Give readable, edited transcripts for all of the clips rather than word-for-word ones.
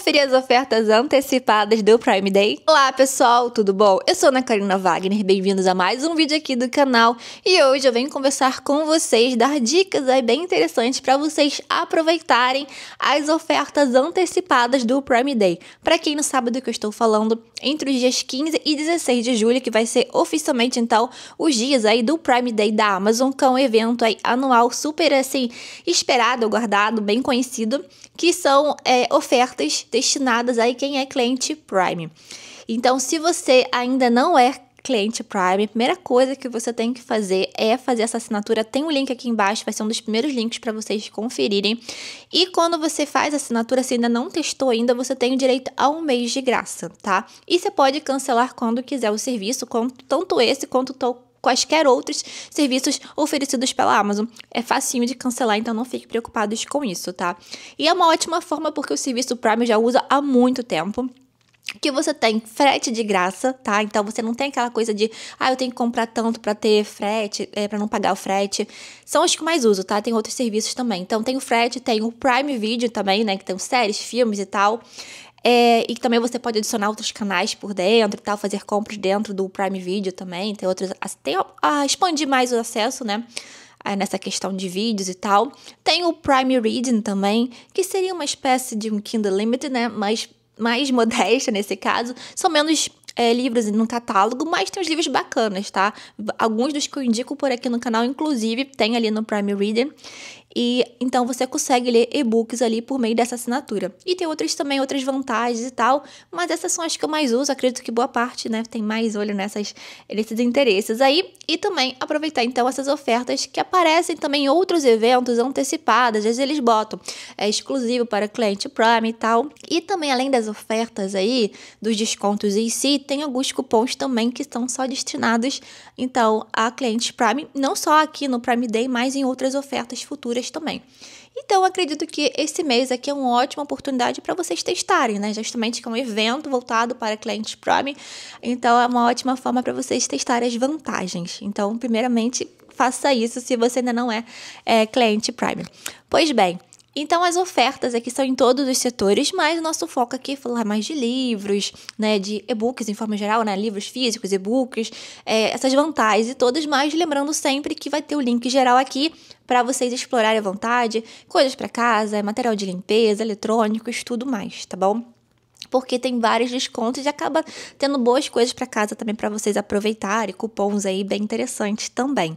conferir as ofertas antecipadas do Prime Day? Olá pessoal, tudo bom? Eu sou Ana Karina Wagner, bem-vindos a mais um vídeo aqui do canal e hoje eu venho conversar com vocês, dar dicas aí bem interessantes para vocês aproveitarem as ofertas antecipadas do Prime Day. Para quem não sabe do que eu estou falando, entre os dias 15 e 16 de julho, que vai ser oficialmente então os dias aí do Prime Day da Amazon, que é um evento aí anual super assim esperado, aguardado, bem conhecido, que são ofertas destinadas aí quem é cliente Prime. Então, se você ainda não é cliente Prime, a primeira coisa que você tem que fazer é fazer essa assinatura. Tem um link aqui embaixo, vai ser um dos primeiros links para vocês conferirem. E quando você faz a assinatura, se ainda não testou ainda, você tem o direito a um mês de graça, tá? E você pode cancelar quando quiser o serviço, tanto esse quanto quaisquer outros serviços oferecidos pela Amazon. É facinho de cancelar, então não fiquem preocupados com isso, tá? E é uma ótima forma porque o serviço Prime já usa há muito tempo. Que você tem frete de graça, tá? Então você não tem aquela coisa de, eu tenho que comprar tanto para ter frete, para não pagar o frete. São os que mais uso, tá? Tem outros serviços também. Então tem o frete, tem o Prime Video também, né? Que tem séries, filmes e tal. E também você pode adicionar outros canais por dentro e tal, fazer compras dentro do Prime Video também. Tem outros, tem a expandir mais o acesso, né? Nessa questão de vídeos e tal. Tem o Prime Reading também, que seria uma espécie de um Kindle Unlimited, né? Mas mais modesta nesse caso, são menos livros no catálogo, mas tem uns livros bacanas, tá? Alguns dos que eu indico por aqui no canal, inclusive, tem ali no Prime Reader. E então você consegue ler e-books ali por meio dessa assinatura. E tem outras vantagens e tal, mas essas são as que eu mais uso. Acredito que boa parte, né, tem mais olho nesses interesses aí. E também aproveitar então essas ofertas que aparecem também em outros eventos antecipadas. Às vezes eles botam exclusivo para cliente Prime e tal. E também além das ofertas aí, dos descontos em si, tem alguns cupons também que estão só destinados então a clientes Prime, não só aqui no Prime Day, mas em outras ofertas futuras também. Então, acredito que esse mês aqui é uma ótima oportunidade para vocês testarem, né? Justamente que é um evento voltado para clientes Prime, então é uma ótima forma para vocês testarem as vantagens. Então, primeiramente, faça isso se você ainda não é cliente Prime. Pois bem, então as ofertas aqui são em todos os setores, mas o nosso foco aqui é falar mais de livros, né, de e-books em forma geral, né, livros físicos, e-books, essas vantagens e todas, mas lembrando sempre que vai ter o link geral aqui para vocês explorarem à vontade, coisas para casa, material de limpeza, eletrônicos, tudo mais, tá bom? Porque tem vários descontos e acaba tendo boas coisas para casa também para vocês aproveitarem, cupons aí bem interessantes também.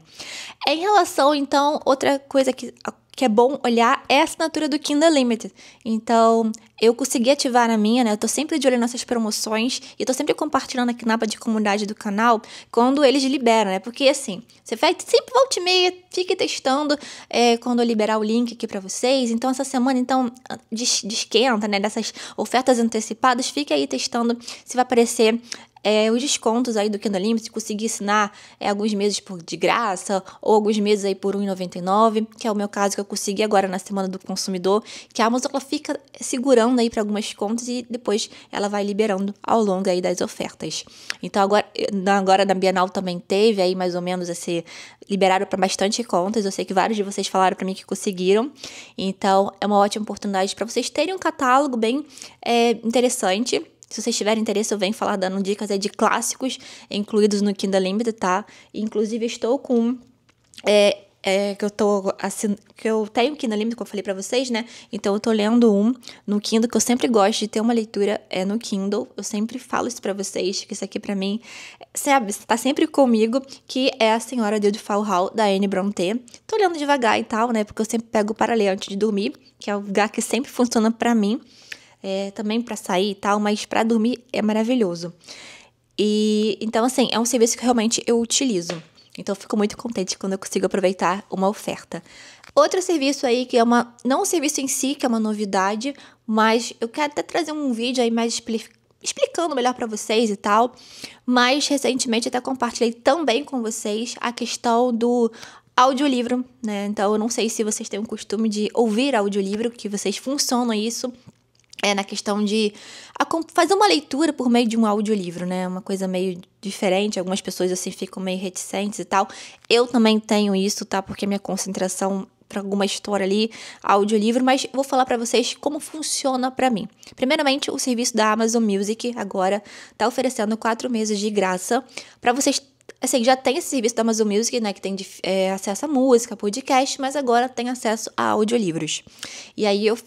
Em relação, então, outra coisa que é bom olhar é a assinatura do Kindle Unlimited. Então, eu consegui ativar a minha, né? Eu tô sempre de olho nessas promoções e tô sempre compartilhando aqui na aba de comunidade do canal quando eles liberam, né? Porque assim, você vai sempre volta e meia, fique testando quando eu liberar o link aqui pra vocês. Então, essa semana, então, de esquenta, né? Dessas ofertas antecipadas, fique aí testando se vai aparecer os descontos aí do Kindle Unlimited, conseguir assinar alguns meses de graça ou alguns meses aí por R$1,99, que é o meu caso que eu consegui agora na Semana do Consumidor, que a Amazon ela fica segurando aí para algumas contas e depois ela vai liberando ao longo aí das ofertas. Então agora na Bienal também teve aí mais ou menos liberaram para bastante contas, eu sei que vários de vocês falaram para mim que conseguiram, então é uma ótima oportunidade para vocês terem um catálogo bem interessante. Se vocês tiverem interesse, eu venho falar dando dicas de clássicos incluídos no Kindle Unlimited, tá? Inclusive, estou com que eu tenho Kindle Unlimited, como eu falei pra vocês, né? Então, eu tô lendo no Kindle, que eu sempre gosto de ter uma leitura no Kindle. Eu sempre falo isso pra vocês, que isso aqui pra mim, sabe, tá sempre comigo, que é A Senhora de Fall Hall, da Anne Brontë. Tô lendo devagar e tal, né? Porque eu sempre pego para ler antes de dormir, que é o lugar que sempre funciona pra mim. Também para sair e tal, mas para dormir é maravilhoso. E então, assim, é um serviço que realmente eu utilizo. Então, eu fico muito contente quando eu consigo aproveitar uma oferta. Outro serviço aí, que não um serviço em si, que é uma novidade, mas eu quero até trazer um vídeo aí mais explicando melhor para vocês e tal. Mas, recentemente, até compartilhei também com vocês a questão do audiolivro, né? Então, eu não sei se vocês têm o costume de ouvir audiolivro, que vocês funcionam isso. Na questão de fazer uma leitura por meio de um audiolivro, né? Uma coisa meio diferente, algumas pessoas assim ficam meio reticentes e tal. Eu também tenho isso, tá? Porque minha concentração para alguma história ali, audiolivro, mas vou falar para vocês como funciona para mim. Primeiramente, o serviço da Amazon Music agora tá oferecendo 4 meses de graça para vocês. Assim, já tem esse serviço da Amazon Music, né, que tem acesso a música, podcast, mas agora tem acesso a audiolivros. E aí eu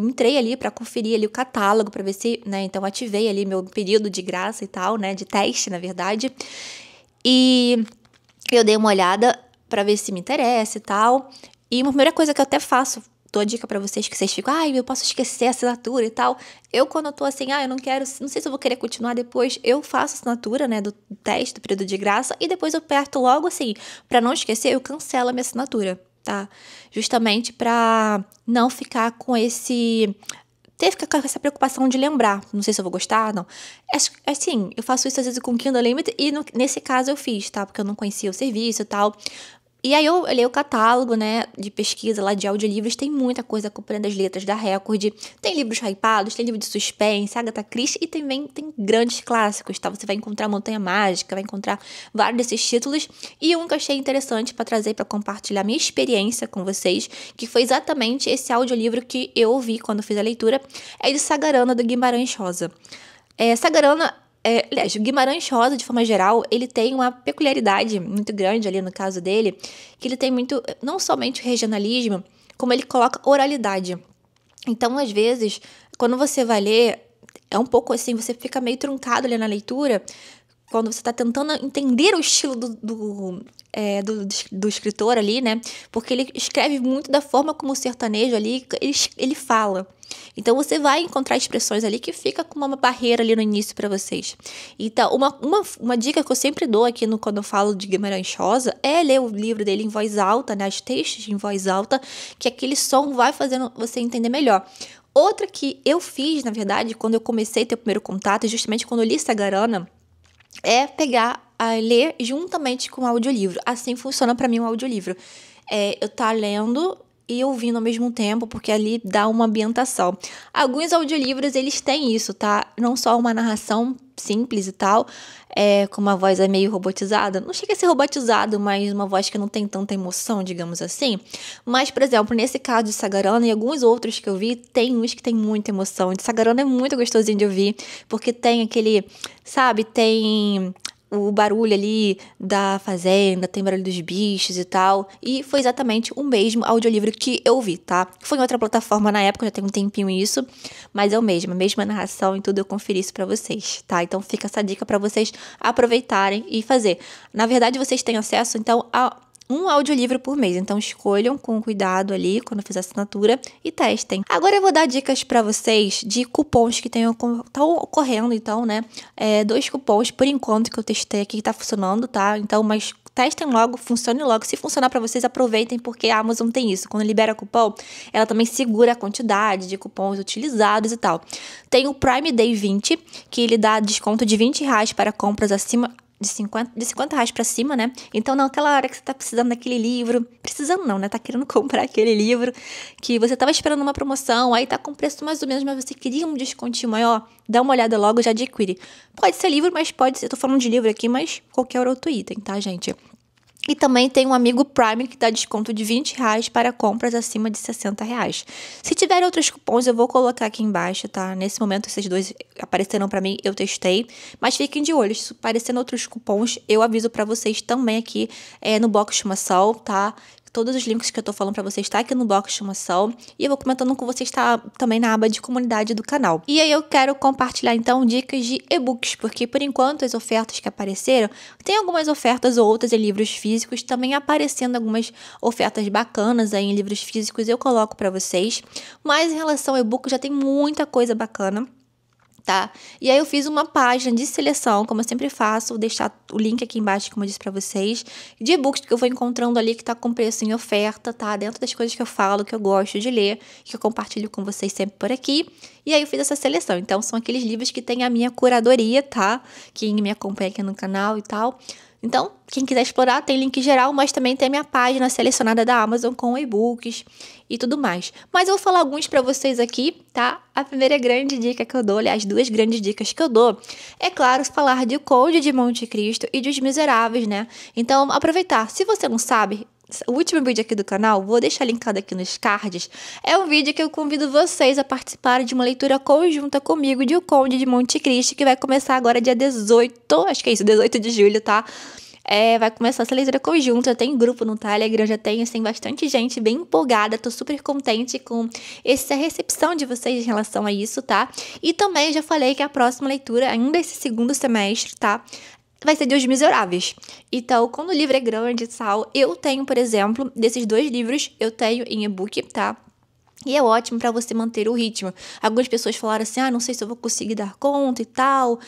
entrei ali para conferir ali o catálogo, para ver se, né, então ativei ali meu período de graça e tal, né, de teste, na verdade. E eu dei uma olhada para ver se me interessa e tal. E uma primeira coisa que eu até faço, dou a dica pra vocês, que vocês ficam, eu posso esquecer a assinatura e tal. Eu, quando eu tô assim, eu não quero, não sei se eu vou querer continuar depois, eu faço a assinatura, né, do teste, do período de graça, e depois eu aperto logo assim, pra não esquecer, eu cancelo a minha assinatura, tá? Justamente pra não ficar com ficar com essa preocupação de lembrar. Não sei se eu vou gostar, não. Assim, eu faço isso às vezes com o Kindle Unlimited e nesse caso eu fiz, tá? Porque eu não conhecia o serviço e tal. E aí eu olhei o catálogo, né, de pesquisa lá de audiolivros, tem muita coisa acompanhando as letras da Record, tem livros hypados, tem livro de suspense, Agatha Christie e também tem grandes clássicos, tá? Você vai encontrar Montanha Mágica, vai encontrar vários desses títulos e um que eu achei interessante para trazer para compartilhar minha experiência com vocês, que foi exatamente esse audiolivro que eu ouvi quando fiz a leitura, é de Sagarana, do Guimarães Rosa. Sagarana, aliás, o Guimarães Rosa, de forma geral, ele tem uma peculiaridade muito grande ali no caso dele, que ele tem muito, não somente o regionalismo, como ele coloca oralidade. Então, às vezes, quando você vai ler, é um pouco assim, você fica meio truncado ali na leitura, quando você está tentando entender o estilo do escritor ali, né? Porque ele escreve muito da forma como o sertanejo ali, ele fala. Então, você vai encontrar expressões ali que fica com uma barreira ali no início para vocês. Então, uma dica que eu sempre dou aqui quando eu falo de Guimarães Rosa é ler o livro dele em voz alta, né? Os textos em voz alta, que aquele som vai fazendo você entender melhor. Outra que eu fiz, na verdade, quando eu comecei a ter o primeiro contato, justamente quando eu li Sagarana, é pegar a ler juntamente com o audiolivro. Assim funciona para mim o audiolivro. Eu tá lendo e ouvindo ao mesmo tempo, porque ali dá uma ambientação. Alguns audiolivros, eles têm isso, tá? Não só uma narração simples e tal, com uma voz meio robotizada. Não chega a ser robotizado, mas uma voz que não tem tanta emoção, digamos assim. Mas, por exemplo, nesse caso de Sagarana e alguns outros que eu vi, tem uns que tem muita emoção. De Sagarana é muito gostosinho de ouvir, porque tem aquele, sabe, tem o barulho ali da fazenda, tem barulho dos bichos e tal. E foi exatamente o mesmo audiolivro que eu vi, tá? Foi em outra plataforma na época, já tem um tempinho isso, mas é o mesmo, a mesma narração e tudo, eu conferi isso pra vocês, tá? Então fica essa dica pra vocês aproveitarem e fazer. Na verdade, vocês têm acesso, então, a um audiolivro por mês, então escolham com cuidado ali quando fizer a assinatura e testem. Agora eu vou dar dicas para vocês de cupons que estão ocorrendo, então, né? 2 cupons por enquanto que eu testei aqui que tá funcionando, tá? Então, mas testem logo, funcione logo. Se funcionar para vocês, aproveitem, porque a Amazon tem isso. Quando libera cupom, ela também segura a quantidade de cupons utilizados e tal. Tem o Prime Day 20, que ele dá desconto de R$20 para compras acima de 50 reais pra cima, né? Então, naquela hora que você tá precisando daquele livro, precisando não, né? Tá querendo comprar aquele livro que você tava esperando uma promoção, aí tá com preço mais ou menos, mas você queria um descontinho maior, dá uma olhada logo, já adquire. Pode ser livro, mas pode ser, eu tô falando de livro aqui, mas qualquer outro item, tá, gente? E também tem um amigo Prime que dá desconto de R$20 para compras acima de R$60. Se tiver outros cupons, eu vou colocar aqui embaixo, tá? Nesse momento, esses 2 apareceram para mim, eu testei. Mas fiquem de olho, se aparecendo outros cupons, eu aviso para vocês também aqui no box de informação, tá? Todos os links que eu tô falando pra vocês tá aqui no box de informação. E eu vou comentando com vocês também na aba de comunidade do canal. E aí eu quero compartilhar então dicas de e-books, porque por enquanto as ofertas que apareceram, tem algumas ofertas ou outras em livros físicos, também aparecendo algumas ofertas bacanas aí em livros físicos, eu coloco pra vocês. Mas em relação ao e-book já tem muita coisa bacana, tá? E aí eu fiz uma página de seleção, como eu sempre faço, vou deixar o link aqui embaixo, como eu disse pra vocês, de e-books que eu vou encontrando ali que tá com preço em oferta, tá? Dentro das coisas que eu falo, que eu gosto de ler, que eu compartilho com vocês sempre por aqui. E aí eu fiz essa seleção. Então, são aqueles livros que tem a minha curadoria, tá? Quem me acompanha aqui no canal e tal. Então, quem quiser explorar, tem link geral, mas também tem a minha página selecionada da Amazon com e-books e tudo mais. Mas eu vou falar alguns pra vocês aqui, tá? A primeira grande dica que eu dou, aliás, 2 grandes dicas que eu dou, é claro, falar de O Conde de Monte Cristo e de Os Miseráveis, né? Então, aproveitar. Se você não sabe, o último vídeo aqui do canal, vou deixar linkado aqui nos cards, é um vídeo que eu convido vocês a participarem de uma leitura conjunta comigo de O Conde de Monte Cristo, que vai começar agora dia 18, acho que é isso, 18 de julho, tá? Vai começar essa leitura conjunta, tem grupo no Telegram, já tem, assim, bastante gente bem empolgada, tô super contente com essa recepção de vocês em relação a isso, tá? E também já falei que a próxima leitura, ainda esse segundo semestre, tá? Vai ser de Os Miseráveis. Então, quando o livro é grande e tal, eu tenho, por exemplo, desses 2 livros, eu tenho em e-book, tá? E é ótimo para você manter o ritmo. Algumas pessoas falaram assim, não sei se eu vou conseguir dar conta e tal.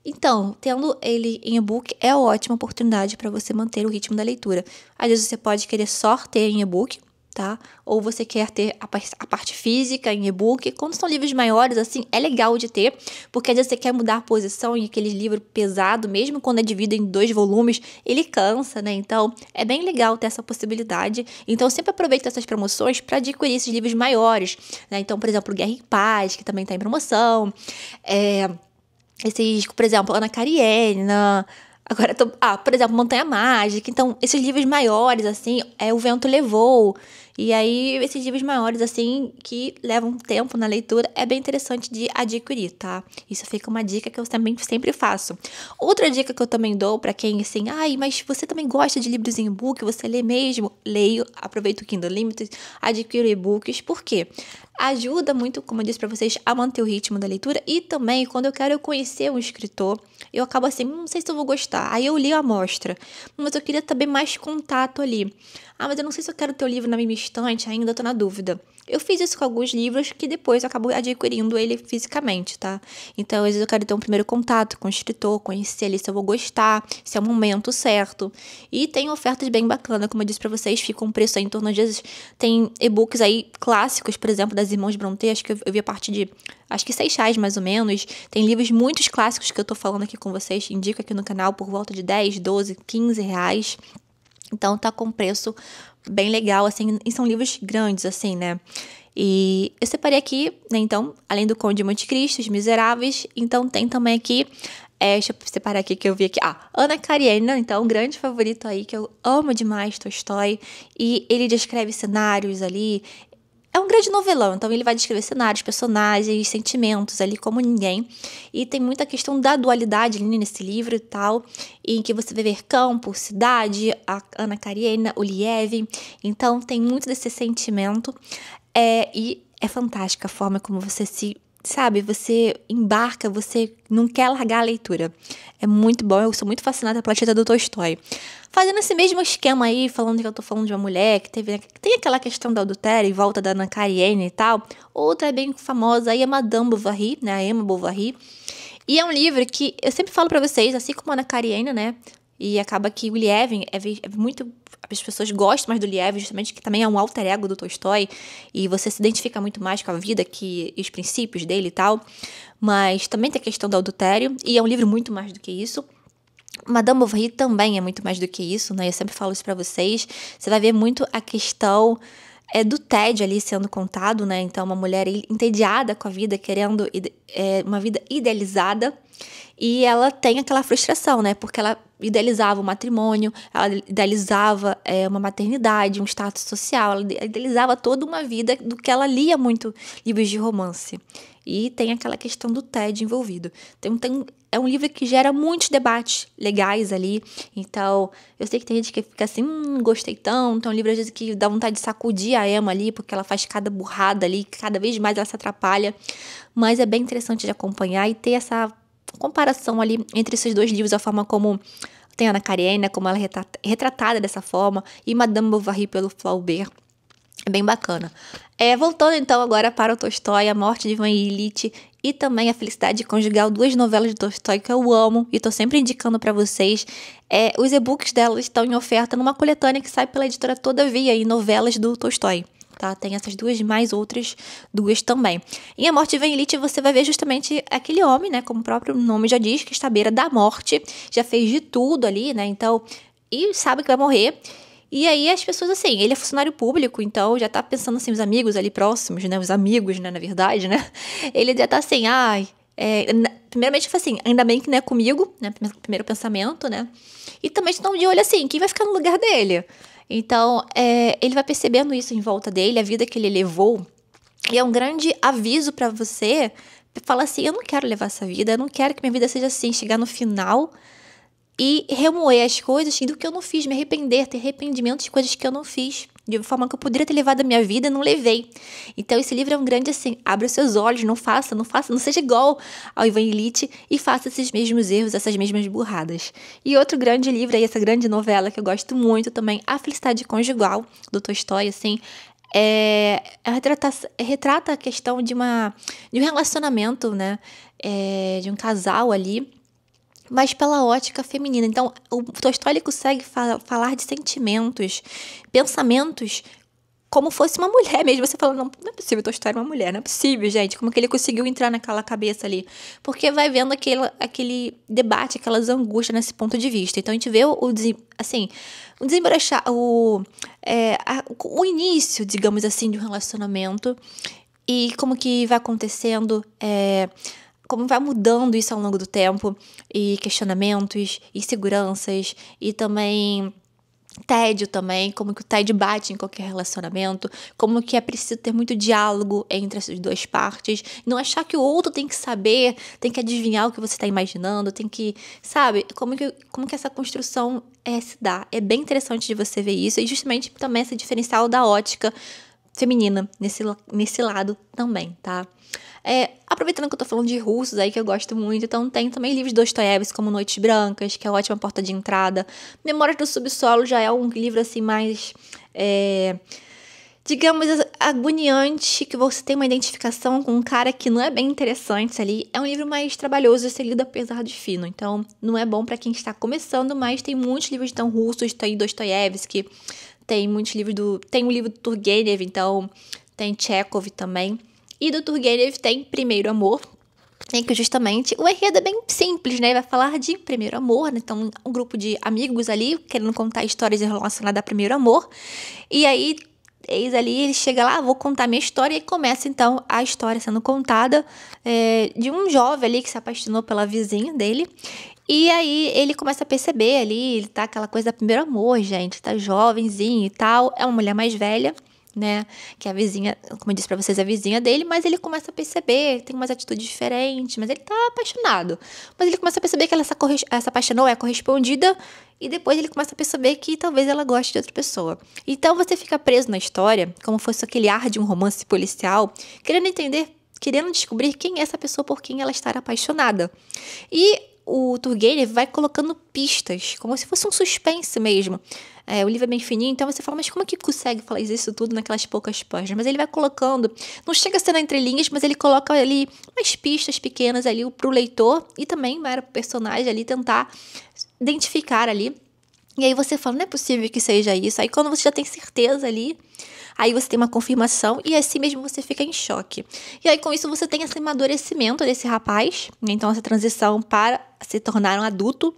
Então, tendo ele em e-book é ótima oportunidade para você manter o ritmo da leitura. Às vezes você pode querer só ter em e-book, tá? Ou você quer ter a parte física em e-book. Quando são livros maiores, assim, é legal de ter, porque às vezes você quer mudar a posição e aquele livro pesado, mesmo quando é dividido em 2 volumes, ele cansa, né? Então, é bem legal ter essa possibilidade. Então, sempre aproveita essas promoções para adquirir esses livros maiores, né? Então, por exemplo, Guerra e Paz, que também está em promoção. Esses, por exemplo, Ana Karenina. Agora, por exemplo, Montanha Mágica. Então, esses livros maiores, assim, O Vento Levou. E aí, esses livros maiores, assim, que levam tempo na leitura, é bem interessante de adquirir, tá? Isso fica uma dica que eu também sempre faço. Outra dica que eu também dou pra quem, assim, mas você também gosta de livros em e-book, você lê mesmo? Leio, aproveito o Kindle Unlimited, adquiro e-books. Por quê? Ajuda muito, como eu disse pra vocês, a manter o ritmo da leitura. E também, quando eu quero conhecer um escritor, eu acabo assim, não sei se eu vou gostar. Aí eu li a amostra, mas eu queria também mais contato ali. Mas eu não sei se eu quero ter o livro na minha estante ainda, eu tô na dúvida. Eu fiz isso com alguns livros que depois eu acabo adquirindo ele fisicamente, tá? Então, às vezes eu quero ter um primeiro contato com o escritor, conhecer ali se eu vou gostar, se é o momento certo. E tem ofertas bem bacanas, como eu disse pra vocês, fica um preço aí em torno, às vezes, tem e-books aí clássicos, por exemplo, das Irmãos Brontë, acho que eu vi a partir de, acho que R$6 mais ou menos. Tem livros muito clássicos que eu tô falando aqui com vocês, indico aqui no canal, por volta de 10, 12, 15 reais. Então, tá com preço bem legal, assim, e são livros grandes, assim, né? E eu separei aqui, né, então, além do Conde de Monte Cristo, Os Miseráveis, então tem também aqui, deixa eu separar aqui que eu vi aqui, Ana Karenina, então, um grande favorito aí, que eu amo demais, Tolstói, e ele descreve cenários ali. É um grande novelão, então ele vai descrever cenários, personagens, sentimentos ali como ninguém. E tem muita questão da dualidade ali nesse livro e tal, em que você vai ver campo, cidade, a Ana Karenina, o Liev. Então tem muito desse sentimento. E é fantástica a forma como você você embarca, você não quer largar a leitura. É muito bom, eu sou muito fascinada pela Tita do Tolstói. Fazendo esse mesmo esquema aí, falando que eu tô falando de uma mulher que tem aquela questão do adultério em volta da Ana Karenina e tal. Outra bem famosa aí é Madame Bovary, né, a Emma Bovary. E é um livro que eu sempre falo pra vocês, assim como a Ana Karenina, né, e acaba que o Liev é muito... As pessoas gostam mais do Liev, justamente, que também é um alter ego do Tolstói, e você se identifica muito mais com a vida e os princípios dele e tal. Mas também tem a questão do adultério, e é um livro muito mais do que isso. Madame Bovary também é muito mais do que isso, né? Eu sempre falo isso pra vocês. Você vai ver muito a questão do tédio ali sendo contado, né? Então, uma mulher entediada com a vida, querendo uma vida idealizada. E ela tem aquela frustração, né? Porque ela idealizava o matrimônio, ela idealizava uma maternidade, um status social, ela idealizava toda uma vida do que ela lia muito livros de romance. E tem aquela questão do tédio envolvido. É um livro que gera muitos debates legais ali. Então, eu sei que tem gente que fica assim, gostei tanto. É um livro, às vezes, que dá vontade de sacudir a Emma ali, porque ela faz cada burrada ali, cada vez mais ela se atrapalha. Mas é bem interessante de acompanhar e ter essa comparação ali entre esses 2 livros, a forma como tem a Ana Karenina, como ela é retratada dessa forma, e Madame Bovary pelo Flaubert. É bem bacana. Voltando então agora para o Tolstói, A Morte de Ivan Ilitch e também A Felicidade Conjugal, 2 novelas de Tolstói que eu amo e tô sempre indicando para vocês. Os e-books delas estão em oferta numa coletânea que sai pela editora Todavia, e novelas do Tolstói. Tá? Tem essas 2 mais outras 2 também. Em A Morte de Ivan Ilitch você vai ver justamente aquele homem, né, como o próprio nome já diz, que está à beira da morte, já fez de tudo ali, né, então, e sabe que vai morrer. E aí as pessoas, assim, ele é funcionário público, então já tá pensando, assim, os amigos ali próximos, né, os amigos, né, na verdade, né, ele já tá assim, primeiramente, assim, ainda bem que não é comigo, né, primeiro pensamento, né, e também estão de olho, assim, quem vai ficar no lugar dele? Então, ele vai percebendo isso em volta dele, a vida que ele levou. E é um grande aviso para você. Fala assim, eu não quero levar essa vida, eu não quero que minha vida seja assim, chegar no final e remoer as coisas do que eu não fiz, me arrepender, ter arrependimento de coisas que eu não fiz, de forma que eu poderia ter levado a minha vida e não levei. Então esse livro é um grande assim, abra os seus olhos, não seja igual ao Ivan Illich e faça esses mesmos erros, essas mesmas burradas. E outro grande livro aí, essa grande novela que eu gosto muito também, A Felicidade Conjugal, do Tolstói, assim, retrata a questão de um relacionamento, né? De um casal ali, mas pela ótica feminina. Então, o Tolstói ele consegue falar de sentimentos, pensamentos, como fosse uma mulher mesmo. Você fala, não é possível, Tolstói era uma mulher, não é possível, gente. Como que ele conseguiu entrar naquela cabeça ali? Porque vai vendo aquele debate, aquelas angústias nesse ponto de vista. Então, a gente vê o desembaraçar, o início, digamos assim, de um relacionamento e como que vai acontecendo, como vai mudando isso ao longo do tempo, e questionamentos, inseguranças, e também tédio também, como que o tédio bate em qualquer relacionamento, como que é preciso ter muito diálogo entre essas duas partes, não achar que o outro tem que saber, tem que adivinhar o que você está imaginando, tem que, sabe, como que essa construção se dá. É bem interessante de você ver isso, e justamente também esse diferencial da ótica feminina nesse lado também, tá? Aproveitando que eu tô falando de russos aí, que eu gosto muito, então tem também livros de Dostoiévski, como Noites Brancas, que é uma ótima porta de entrada. Memórias do Subsolo já é um livro assim mais, digamos, agoniante, que você tem uma identificação com um cara que não é bem interessante ali. É um livro mais trabalhoso de ser lido apesar de fino, então não é bom para quem está começando, mas tem muitos livros então russos, tem Dostoiévski, tem muitos livros tem o livro do Turgenev, então tem Chekhov também. E do Turgenev tem Primeiro Amor, em que justamente o enredo é bem simples, né? Vai falar de primeiro amor, né? Então, um grupo de amigos ali querendo contar histórias relacionadas a primeiro amor. E aí, eis ali, ele chega lá, vou contar minha história, e começa então a história sendo contada de um jovem ali que se apaixonou pela vizinha dele. E aí ele começa a perceber ali, ele tá aquela coisa do primeiro amor, gente, tá jovenzinho e tal, é uma mulher mais velha, né, que é a vizinha, como eu disse pra vocês, é a vizinha dele, mas ele começa a perceber, tem umas atitudes diferentes, mas ele tá apaixonado. Mas ele começa a perceber que essa paixão não é correspondida, e depois ele começa a perceber que talvez ela goste de outra pessoa. Então você fica preso na história, como fosse aquele ar de um romance policial, querendo entender, querendo descobrir quem é essa pessoa, por quem ela está apaixonada. E o Turgenev vai colocando pistas, como se fosse um suspense mesmo. O livro é bem fininho, então você fala, mas como é que consegue falar isso tudo naquelas poucas páginas? Mas ele vai colocando, não chega a ser entre linhas, mas ele coloca ali umas pistas pequenas ali pro leitor e também para o personagem ali tentar identificar ali. E aí você fala, não é possível que seja isso. Aí quando você já tem certeza ali, aí você tem uma confirmação e assim mesmo você fica em choque. E aí com isso você tem esse amadurecimento desse rapaz, né? Então essa transição para se tornar um adulto,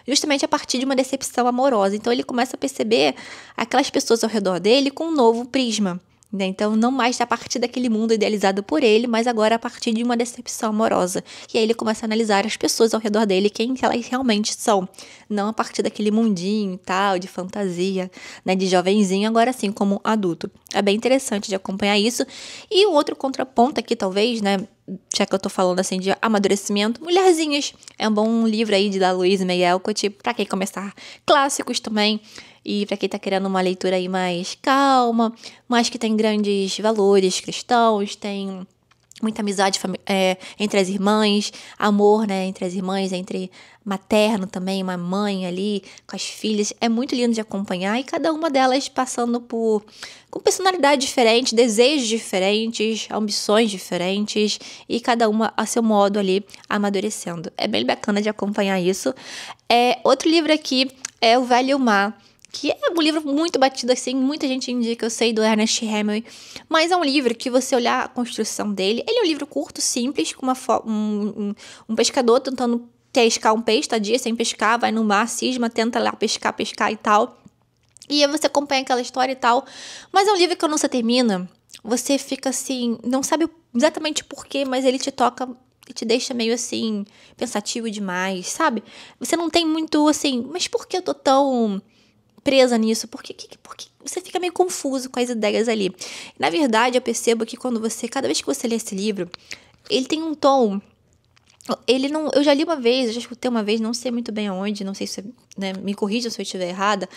justamente a partir de uma decepção amorosa. Então ele começa a perceber aquelas pessoas ao redor dele com um novo prisma, né? Então não mais a partir daquele mundo idealizado por ele, mas agora a partir de uma decepção amorosa. E aí ele começa a analisar as pessoas ao redor dele, quem elas realmente são, não a partir daquele mundinho e tal, de fantasia, né, de jovenzinho, agora sim como adulto. É bem interessante de acompanhar isso. E um outro contraponto aqui, talvez, né, já que eu tô falando assim de amadurecimento, Mulherzinhas. É um bom livro aí da Louise May Alcott, pra quem começar, clássicos também. E pra quem tá querendo uma leitura aí mais calma, mas que tem grandes valores cristãos, tem muita amizade entre as irmãs, amor, né, entre as irmãs, entre materno também, uma mãe ali com as filhas. É muito lindo de acompanhar, e cada uma delas passando com personalidade diferente, desejos diferentes, ambições diferentes, e cada uma a seu modo ali amadurecendo. É bem bacana de acompanhar isso. Outro livro aqui é O Velho e o Mar, que é um livro muito batido, assim, muita gente indica, eu sei, do Ernest Hemingway, mas é um livro que você olhar a construção dele, ele é um livro curto, simples, com um pescador tentando pescar um peixe, tá dia sem pescar, vai no mar, cisma, tenta lá pescar e tal, e aí você acompanha aquela história e tal, mas é um livro que quando você termina, você fica assim, não sabe exatamente porquê, mas ele te toca e te deixa meio assim, pensativo demais, sabe? Você não tem muito assim, mas por que eu tô tão presa nisso? Por que você fica meio confuso com as ideias ali? Na verdade, eu percebo que cada vez que você lê esse livro, ele tem um tom. Ele não. Eu já li uma vez, eu já escutei uma vez, não sei muito bem aonde, não sei se, né, me corrija se eu estiver errada,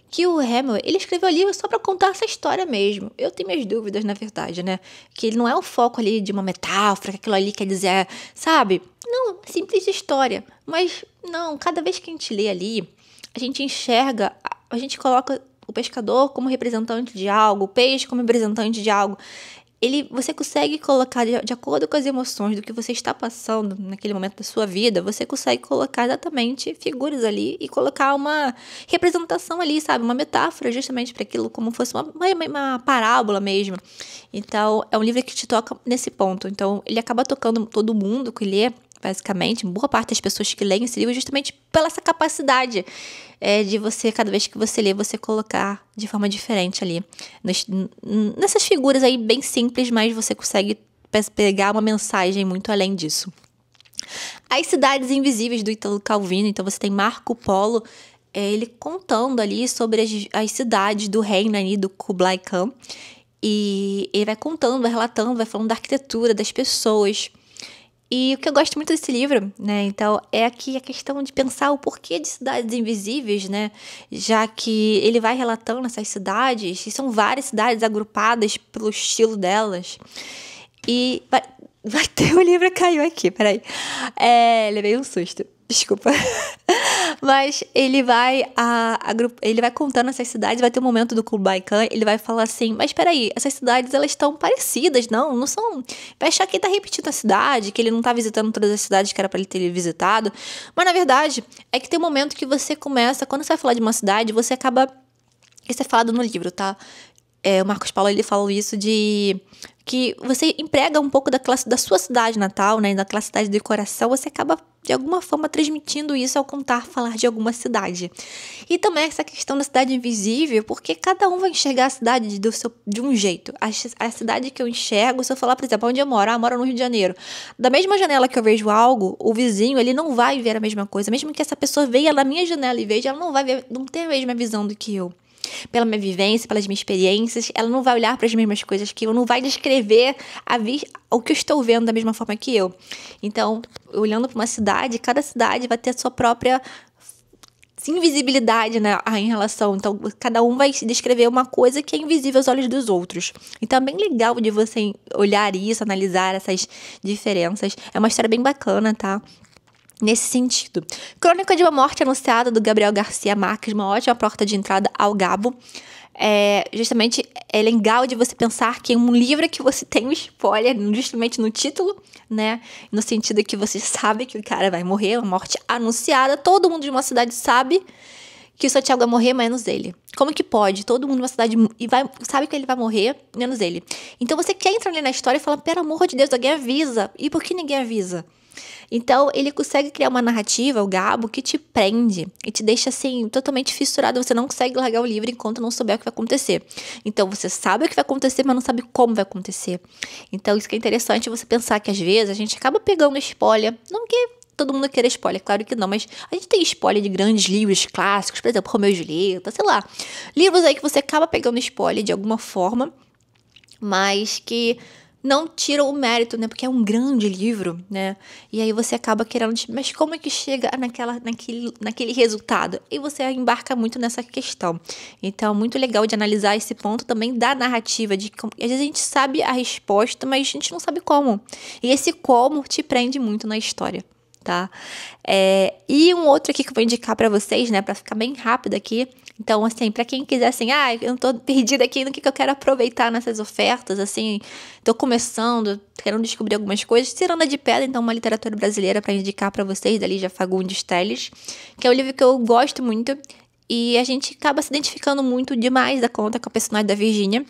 que o Hemingway, ele escreveu o livro só pra contar essa história mesmo. Eu tenho minhas dúvidas, na verdade, né? Que ele não é o foco ali de uma metáfora, que aquilo ali quer dizer, sabe? Não, simples história. Mas, não, cada vez que a gente lê ali, a gente enxerga, a gente coloca o pescador como representante de algo, o peixe como representante de algo. Você consegue colocar, de acordo com as emoções do que você está passando naquele momento da sua vida, você consegue colocar exatamente figuras ali e colocar uma representação ali, sabe? Uma metáfora justamente para aquilo, como fosse uma parábola mesmo. Então, é um livro que te toca nesse ponto. Então, ele acaba tocando todo mundo que lê, basicamente, boa parte das pessoas que leem esse livro, justamente pela essa capacidade de você, cada vez que você lê, você colocar de forma diferente ali. Nessas figuras aí bem simples, mas você consegue pegar uma mensagem muito além disso. As Cidades Invisíveis, do Ítalo Calvino. Então você tem Marco Polo, ele contando ali sobre as cidades do reino ali do Kublai Khan. E ele vai contando, vai relatando, vai falando da arquitetura, das pessoas. E o que eu gosto muito desse livro, né, então, é aqui a questão de pensar o porquê de Cidades Invisíveis, né, já que ele vai relatando essas cidades, e são várias cidades agrupadas pelo estilo delas. E vai ter o livro caiu aqui, peraí. Levei um susto, desculpa. Mas ele vai contando essas cidades, vai ter um momento do Kublai Khan, ele vai falar assim, mas peraí, essas cidades, elas estão parecidas, não são... Vai achar que ele tá repetindo a cidade, que ele não tá visitando todas as cidades que era pra ele ter visitado, mas na verdade, é que tem um momento que você começa, quando você vai falar de uma cidade, você acaba... Isso é falado no livro, tá? O Marcos Paulo, ele falou isso que você emprega um pouco da sua cidade natal, né, daquela cidade de coração, você acaba de alguma forma transmitindo isso ao falar de alguma cidade. E também essa questão da cidade invisível, porque cada um vai enxergar a cidade de um jeito. A cidade que eu enxergo, se eu falar, por exemplo, onde eu moro, moro no Rio de Janeiro. Da mesma janela que eu vejo algo, o vizinho, ele não vai ver a mesma coisa. Mesmo que essa pessoa veja na minha janela e veja, ela não vai ver, não tem a mesma visão do que eu. Pela minha vivência, pelas minhas experiências, ela não vai olhar para as mesmas coisas que eu, não vai descrever o que eu estou vendo da mesma forma que eu. Então, olhando para uma cidade, cada cidade vai ter a sua própria invisibilidade, né, em relação. Então, cada um vai descrever uma coisa que é invisível aos olhos dos outros. Então, é bem legal de você olhar isso, analisar essas diferenças. É uma história bem bacana, tá? Nesse sentido. Crônica de uma Morte Anunciada, do Gabriel Garcia Marques, uma ótima porta de entrada ao Gabo. Justamente é legal de você pensar que é um livro que você tem um spoiler, justamente no título, né? No sentido que você sabe que o cara vai morrer, uma morte anunciada. Todo mundo de uma cidade sabe que o Santiago vai morrer, menos ele. Como que pode? Todo mundo de uma cidade sabe que ele vai morrer, menos ele. Então você quer entrar ali na história e falar, pelo amor de Deus, alguém avisa. E por que ninguém avisa? Então, ele consegue criar uma narrativa, o Gabo, que te prende e te deixa, assim, totalmente fissurado. Você não consegue largar o livro enquanto não souber o que vai acontecer. Então, você sabe o que vai acontecer, mas não sabe como vai acontecer. Então, isso que é interessante, você pensar que, às vezes, a gente acaba pegando spoiler. Não que todo mundo queira spoiler, claro que não, mas a gente tem spoiler de grandes livros clássicos, por exemplo, Romeu e Julieta, sei lá. Livros aí que você acaba pegando spoiler de alguma forma, mas que não tira o mérito, né? Porque é um grande livro, né? E aí você acaba querendo... Mas como é que chega naquele resultado? E você embarca muito nessa questão. Então, muito legal de analisar esse ponto também da narrativa. Às vezes a gente sabe a resposta, mas a gente não sabe como. E esse como te prende muito na história, tá? E um outro aqui que eu vou indicar pra vocês, né? Pra ficar bem rápido aqui. Então, assim, pra quem quiser, assim, eu tô perdida aqui no que eu quero aproveitar nessas ofertas, assim, tô começando, querendo descobrir algumas coisas. Ciranda de Pedra, então, uma literatura brasileira pra indicar pra vocês, da Lígia Fagundes Telles, que é um livro que eu gosto muito e a gente acaba se identificando muito demais da conta com a personagem da Virgínia.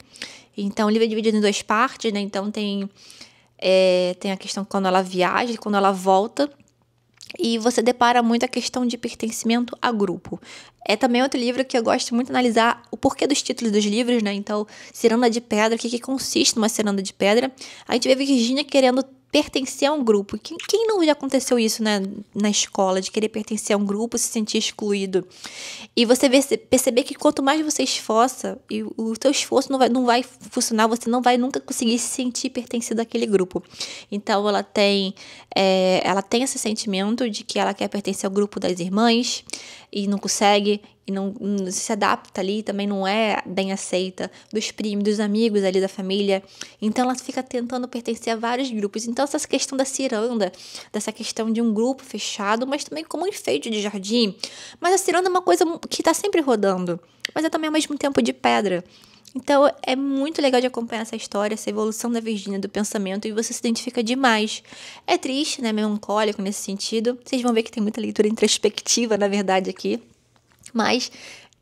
Então, o livro é dividido em 2 partes, né? Então, tem a questão quando ela viaja e quando ela volta. E você depara muito a questão de pertencimento a grupo. É também outro livro que eu gosto muito de analisar o porquê dos títulos dos livros, né? Então, Ciranda de Pedra, o que consiste numa ciranda de pedra? A gente vê a Virgínia querendo pertencer a um grupo. Quem não já aconteceu isso, né, na escola, de querer pertencer a um grupo, se sentir excluído? E você perceber que quanto mais você esforça, e o teu esforço não vai funcionar, você não vai nunca conseguir se sentir pertencido àquele grupo. Então, ela tem esse sentimento de que ela quer pertencer ao grupo das irmãs e não consegue, e não se adapta ali, também não é bem aceita, dos primos, dos amigos ali da família. Então, ela fica tentando pertencer a vários grupos. Então, essa questão da ciranda, dessa questão de um grupo fechado, mas também como um enfeite de jardim. Mas a ciranda é uma coisa que está sempre rodando, mas é também ao mesmo tempo de pedra. Então, é muito legal de acompanhar essa história, essa evolução da Virgínia, do pensamento, e você se identifica demais. É triste, né, melancólico nesse sentido. Vocês vão ver que tem muita leitura introspectiva, na verdade, aqui. Mas,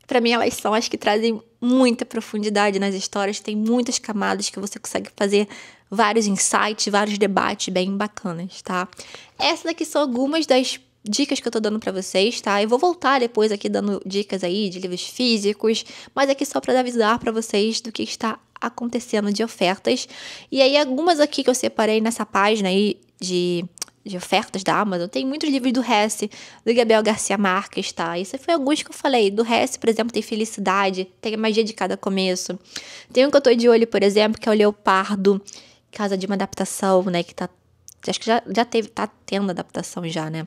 para mim, elas são as que trazem muita profundidade nas histórias. Tem muitas camadas que você consegue fazer vários insights, vários debates bem bacanas, tá? Essas daqui são algumas das dicas que eu tô dando pra vocês, tá? Eu vou voltar depois aqui dando dicas aí de livros físicos, mas aqui só pra avisar pra vocês do que está acontecendo de ofertas. E aí, algumas aqui que eu separei nessa página aí de ofertas da Amazon, tem muitos livros do Hesse, do Gabriel Garcia Marques, tá? Isso foi alguns que eu falei. Do Hesse, por exemplo, tem Felicidade, tem A Magia de Cada Começo. Tem um que eu tô de olho, por exemplo, que é o Leopardo, Casa de uma Adaptação, né? Que tá... Acho que tá tendo adaptação já, né?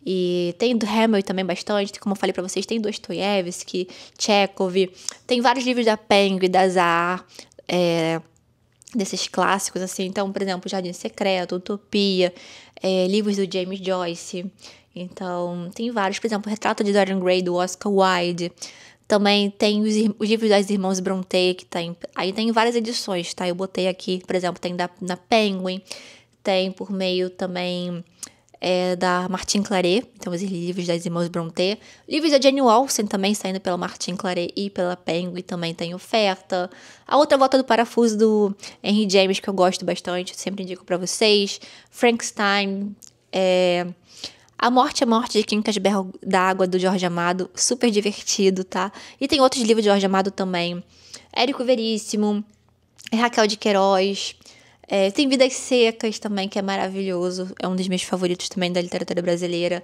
E tem do Hamilton também bastante, como eu falei pra vocês, tem Dostoiévski, Chekhov, tem vários livros da Penguin, da Zahar, desses clássicos, assim. Então, por exemplo, Jardim Secreto, Utopia, livros do James Joyce. Então, tem vários, por exemplo, Retrato de Dorian Gray, do Oscar Wilde. Também tem os livros das irmãs Brontë, que aí tem várias edições, tá? Eu botei aqui, por exemplo, tem na Penguin, tem por meio também da Martine Claret, então os livros das irmãs Brontë. Livros da Jane Austen também, saindo pela Martine Claret e pela Penguin, também tem oferta. A Outra Volta do Parafuso, do Henry James, que eu gosto bastante, sempre indico pra vocês. Frankenstein, A Morte de Quincas Berro d'Água, do Jorge Amado, super divertido, tá? E tem outros livros de Jorge Amado também. Érico Veríssimo, Raquel de Queiroz. Tem Vidas Secas também, que é maravilhoso. É um dos meus favoritos também da literatura brasileira.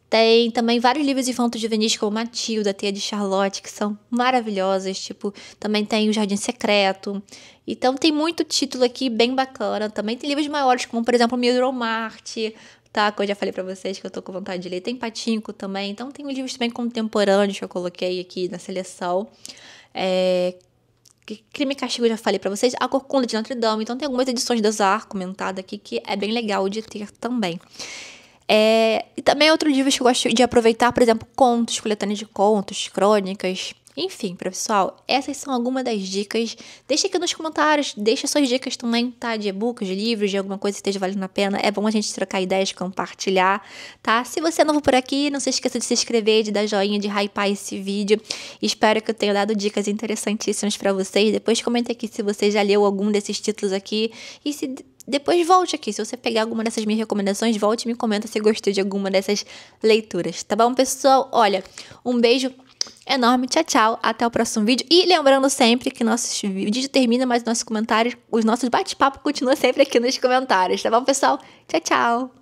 Tem também vários livros infantos juvenis, como Matilda, Teia de Charlotte, que são maravilhosas. Tipo, também tem O Jardim Secreto. Então, tem muito título aqui bem bacana. Também tem livros maiores, como, por exemplo, Marte, tá? Que eu já falei pra vocês que eu tô com vontade de ler. Tem Patinco também. Então, tem livros também contemporâneos que eu coloquei aqui na seleção. Crime e Castigo, eu já falei pra vocês. A Corcunda de Notre Dame. Então, tem algumas edições da Zahar comentada aqui que é bem legal de ter também. E também outros livros que eu gosto de aproveitar, por exemplo, contos, coletâneas de contos, crônicas. Enfim, pessoal, essas são algumas das dicas. Deixa aqui nos comentários, deixa suas dicas também, tá? De e-books, de livros, de alguma coisa que esteja valendo a pena. É bom a gente trocar ideias, compartilhar, tá? Se você é novo por aqui, não se esqueça de se inscrever, de dar joinha, de hypar esse vídeo. Espero que eu tenha dado dicas interessantíssimas pra vocês. Depois comente aqui se você já leu algum desses títulos aqui. E se depois volte aqui. Se você pegar alguma dessas minhas recomendações, volte e me comenta se gostou de alguma dessas leituras. Tá bom, pessoal? Olha, um beijo enorme, tchau, tchau, até o próximo vídeo. E lembrando sempre que nossos vídeos terminam, mas nossos comentários, os nossos bate-papo continuam sempre aqui nos comentários, tá bom, pessoal? Tchau, tchau!